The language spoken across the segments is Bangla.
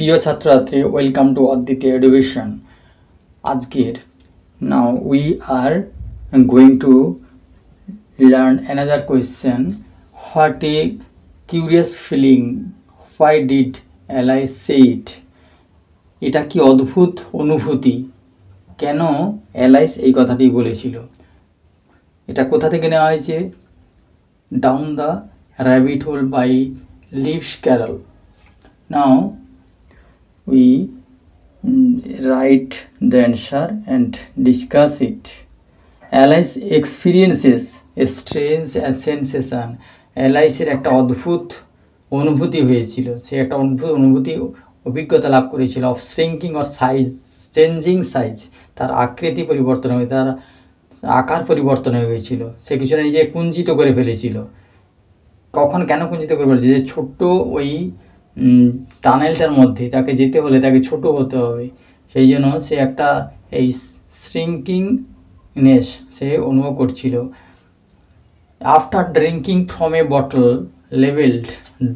প্রিয় ছাত্রছাত্রী, ওয়েলকাম টু অদ্বিত এডুকেশন। আজকের now we are going to learn another question. What a curious feeling, why did Eli say ইট? এটা কি অদ্ভুত অনুভূতি, কেন এলাইস এই কথাটি বলেছিল? এটা কোথা থেকে নেওয়া হয়েছে? Down the rabbit hole by Lewis Carroll. Now we write the answer and discuss it. Alice experiences a strange sensation. অ্যালাইসের একটা অদ্ভুত অনুভূতি হয়েছিল, সে একটা অদ্ভুত অভিজ্ঞতা লাভ করেছিল। Of shrinking or size, changing size, তার আকৃতি পরিবর্তন হয়ে, তার আকার পরিবর্তন হয়ে গিয়েছিল। সে কিছুটা নিজে কুঞ্চিত করে ফেলেছিল। কখন, কেন কুঞ্চিত করে ফেলেছিল? যে ছোট্ট ওই টানেলটার মধ্যে তাকে যেতে হলে তাকে ছোট হতে হবে, সেই জন্য সে একটা এই শ্রিঙ্কিংনেস সে অনুভব করছিল। After drinking from a bottle labelled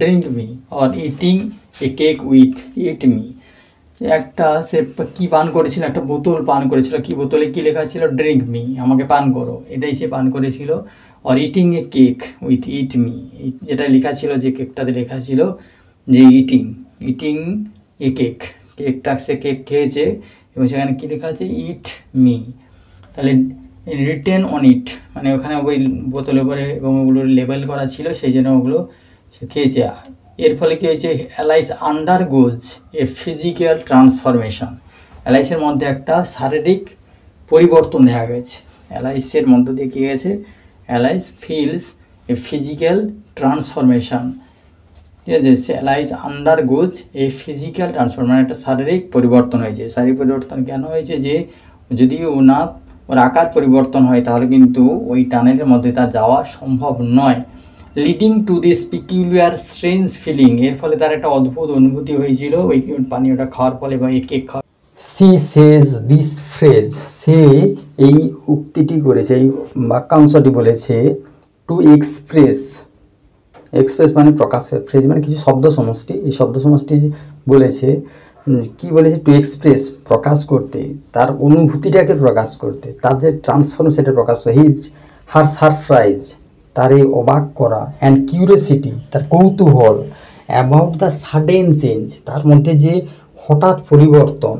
drink me or eating a cake with it me, একটা সে কী পান করেছিল? একটা বোতল পান করেছিল। কি বোতলে কী লেখা ছিল? ড্রিঙ্ক মি, আমাকে পান করো, এটাই সে পান করেছিল। Or eating a cake with it me, যেটা লেখা ছিল, যে কেকটাতে লেখা ছিল যে ইটিং এ কেক, কেকটা সে কেক খেয়েছে এবং সেখানে কী লেখা আছে? ইট মি। তাহলে রিটেন অন ইট, মানে ওখানে ওই বোতলের উপরে এবং ওগুলোর লেবেল করা ছিল, সেই জন্য ওগুলো সে খেয়েছে। এর ফলে কী হয়েছে? Alice আন্ডারগোজ a physical transformation. অ্যালাইসের মধ্যে একটা শারীরিক পরিবর্তন দেখা গেছে। অ্যালাইসের মধ্য দিয়ে কী গেছে? Alice feels a physical transformation. ঠিক আছে, অ্যালাইস আন্ডারগোজ এ ফিজিক্যাল ট্রান্সফরমেশন, মানে একটা শারীরিক পরিবর্তন হয়েছে। শারীরিক পরিবর্তন কেন হয়েছে? যে যদি ওর আকার পরিবর্তন হয় তাহলে কিন্তু ওই টানেলের মধ্যে তার যাওয়া সম্ভব নয়। Leading to this peculiar strange feeling, এর ফলে তার একটা অদ্ভুত অনুভূতি হয়েছিল ওই পানীয়টা খাওয়ার ফলে বা এই কেক খাওয়া। সি সেজ দিস ফ্রেজ, সে এই উক্তিটি করেছে, এই বাক্যাংশটি বলেছে। টু এক্সপ্রেস, এক্সপ্রেস মানে প্রকাশ, ফ্রেজ মানে কিছু শব্দ সমষ্টি, এই শব্দ সমষ্টি বলেছে। কি বলেছে? টু এক্সপ্রেস, প্রকাশ করতে, তার অনুভূতিটাকে প্রকাশ করতে, তার যে ট্রান্সফর্ম সেটা প্রকাশ করে। হার সারপ্রাইজ, তার এই অবাক করা, অ্যান্ড কিউরিওসিটি, তার কৌতূহল, অ্যাবাউট দ্য সাডেন চেঞ্জ, তার মধ্যে যে হঠাৎ পরিবর্তন,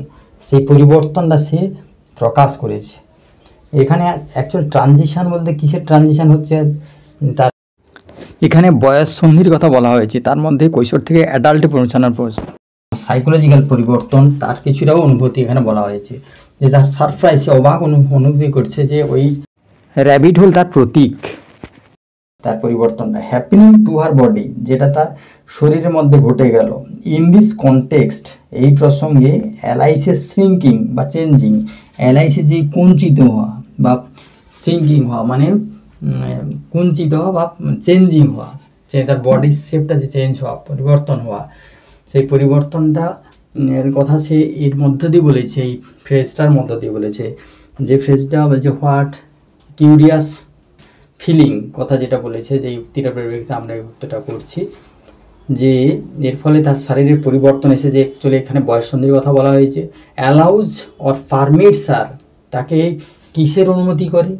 সেই পরিবর্তনটা সে প্রকাশ করেছে। এখানে অ্যাকচুয়াল ট্রানজিশন বলতে কিসের ট্রানজিশন হচ্ছে? তার এখানে বয়স সন্ধির কথা বলা হয়েছে, তার মধ্যে কৈশোর থেকে অ্যাডাল্টে পৌঁছানোর সাইকোলজিক্যাল পরিবর্তন, তার কিছুটাও অনুভূতি এখানে বলা হয়েছে। যে তার সারপ্রাইজে অবাক অনুভূতি করছে যে ওই র্যাবিট হোল তার প্রতীক, তার পরিবর্তনটা। হ্যাপেনিং টু হার বডি, যেটা তার শরীরের মধ্যে ঘটে গেল। ইন দিস কনটেক্সট, এই প্রসঙ্গে অ্যালাইসের শ্রিঙ্কিং বা চেঞ্জিং, অ্যালাইসে যে কুঞ্চিত হওয়া বা শ্রিঙ্কিং হওয়া মানে কুঞ্চিত হওয়া বা চেঞ্জিং হওয়া, যে তার বডির শেপটা যে চেঞ্জ হওয়া, পরিবর্তন হওয়া, সেই পরিবর্তনটা এর কথা সে এর মধ্য দিয়ে বলেছে, এই ফ্রেজটার মধ্য দিয়ে বলেছে। যে ফ্রেজটা বলছে হোয়াট কিউরিয়াস ফিলিং, কথা যেটা বলেছে, যে উক্তিটার পরিপ্রেক্ষিতে আমরা এই উক্তিটা করছি, যে এর ফলে তার শারীরিক পরিবর্তন এসে, যে অ্যাকচুয়ালি এখানে বয়ঃসন্ধির কথা বলা হয়েছে। অ্যালাউজ অর পারমিটস আর, তাকে কিসের অনুমতি করে?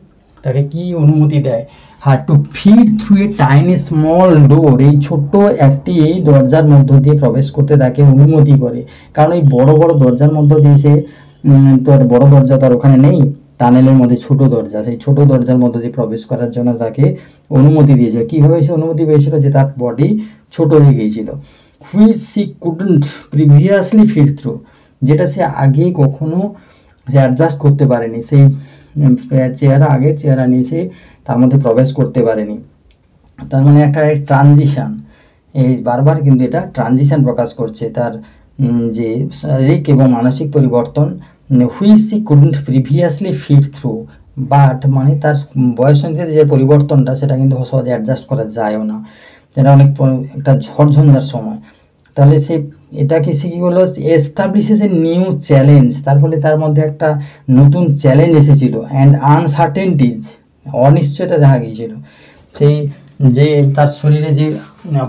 তাকে কি অনুমতি দেয়? হ্যাঁ, to feed through a tiny small door, এই ছোট্ট একটি এই দরজার মধ্য দিয়ে প্রবেশ করতে তাকে অনুমতি করে। কারণ এই বড় বড় দরজার মধ্য দিয়ে সে তো আর বড় দরজা তো আর ওখানে নেই, টানেলের মধ্যে ছোট দরজা, সেই ছোট দরজার মধ্য দিয়ে প্রবেশ করার জন্য তাকে অনুমতি দিয়েছে। কীভাবে সে অনুমতি পেয়েছিল? যে তার বডি ছোট হয়ে গিয়েছিল। Which she couldn't previously fit through, যেটা সে আগে কখনো সে অ্যাডজাস্ট করতে পারেনি, সেই চেহারা আগের চেহারা নিয়ে সে তার মধ্যে প্রবেশ করতে পারেনি। তার মানে একটা ট্রানজিশান, এই বারবার কিন্তু এটা ট্রানজিশান প্রকাশ করছে, তার যে শারীরিক এবং মানসিক পরিবর্তন। Which she couldn't previously fit through, but মানে তার বয়সন্ধিতে যে পরিবর্তনটা, সেটা কিন্তু সহজে অ্যাডজাস্ট করা যায়ও না, যেটা অনেক একটা ঝড়ঝঞ্ঝার সময়। তাহলে সে এটাকে সে কী হলো? এস্টাবলিশেস এ নিউ চ্যালেঞ্জ, তার ফলে তার মধ্যে একটা নতুন চ্যালেঞ্জ এসেছিলো। অ্যান্ড আনসার্টেনটিজ, অনিশ্চয়তা দেখা গিয়েছিল। সেই যে তার শরীরে যে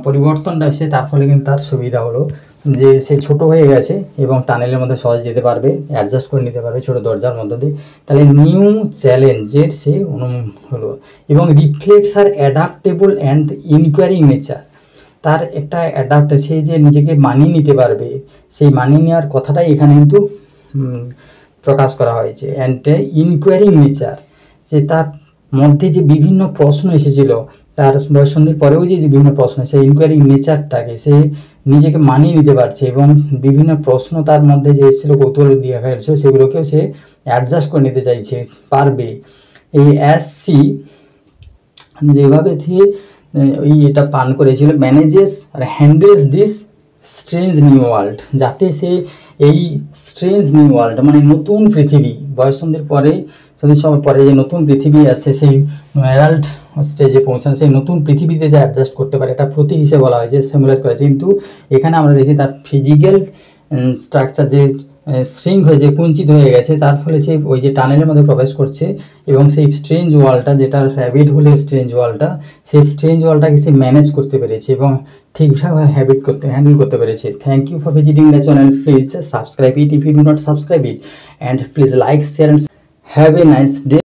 পরিবর্তনটা এসে, তার ফলে কিন্তু তার সুবিধা হলো, যে সে ছোট হয়ে গেছে এবং টানেলের মধ্যে সহজে যেতে পারবে, অ্যাডজাস্ট করে নিতে পারবে ছোট দরজার মধ্য দিয়ে। তাহলে নিউ চ্যালেঞ্জের সে হলো। এবং রিফ্লেক্টস আর অ্যাডাপ্টেবল অ্যান্ড ইনকোয়ারিং নেচার, তার একটা অ্যাডাপ্ট, সে যে নিজেকে মানিয়ে নিতে পারবে, সেই মানিয়ে নেওয়ার কথাটাই এখানে কিন্তু প্রকাশ করা হয়েছে। অ্যান্ড ইনকোয়ারিং নেচার, যে তার মধ্যে যে বিভিন্ন প্রশ্ন এসেছিল, তার বয়ঃসন্ধির পরেও যে বিভিন্ন প্রশ্ন, সেই ইনকোয়ারিং নেচারটাকে সে নিজেকে মানিয়ে নিতে পারছে এবং বিভিন্ন প্রশ্ন তার মধ্যে যে এসেছিল, কৌতূহল দিয়ে গেছে, সেগুলোকেও সে অ্যাডজাস্ট করে নিতে চাইছে, পারবে। এই সি যেভাবে সে এটা পান করেছিল, ম্যানেজেস আর handles this strange new world, যাতে সে এই স্ট্রেঞ্জ নিউ ওয়ার্ল্ড মানে নতুন পৃথিবী, বয়ঃসন্ধির পরে সন্ধির সময় পরে যে নতুন পৃথিবী আসছে, সেই অ্যাডাল্ট স্টেজে পৌঁছানো, সেই নতুন পৃথিবীতে যে অ্যাডজাস্ট করতে পারে, এটা প্রতীক হিসেবে বলা হয় যে সিম্বলাইজ করেছে। কিন্তু এখানে আমরা দেখি তার ফিজিক্যাল স্ট্রাকচার যে শ্রিঙ্ক হয়ে যে কুঞ্চিত হয়ে গেছে, তার ফলে সে ওই যে টানেলের মধ্যে প্রবেশ করছে এবং সেই স্ট্রেঞ্জ ওয়ালটা, যেটা হ্যাবিট হলে স্ট্রেঞ্জ ওয়ালটা, সেই স্ট্রেঞ্জ ওয়ালটাকে সে ম্যানেজ করতে পেরেছে এবং ঠিকঠাকভাবে হ্যান্ডেল করতে পেরেছে। Thank you for visiting the channel, please subscribe it if you do not subscribe it, and please like, share, and have a nice day.